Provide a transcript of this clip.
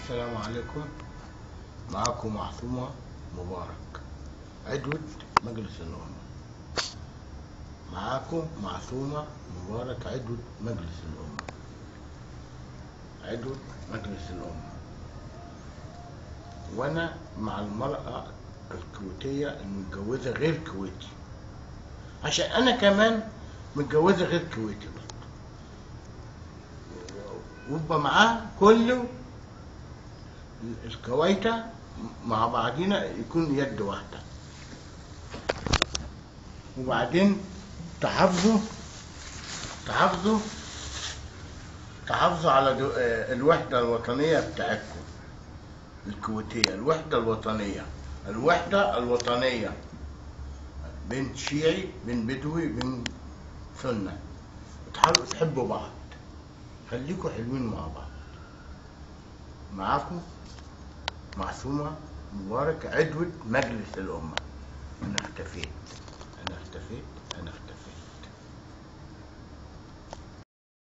السلام عليكم. معكم معصومة مبارك، عضو مجلس الأمة. معكم معصومة مبارك، عضو مجلس الأمة. عضو مجلس الأمة. وأنا مع المرأة الكويتية المتجوزة غير كويتي، عشان أنا كمان متجوزة غير كويتي برضه، ويبقى معاه كله الكويتة مع بعضينا، يكون يد واحدة. وبعدين تحافظوا على الوحدة الوطنية بتاعتكم الكويتية، الوحدة الوطنية بين شيعي بين بدوي بين سنة. تحاولوا تحبوا بعض، خليكوا حلوين مع بعض. معاكم معصومة مبارك، عضو مجلس الأمة. أنا اختفيت.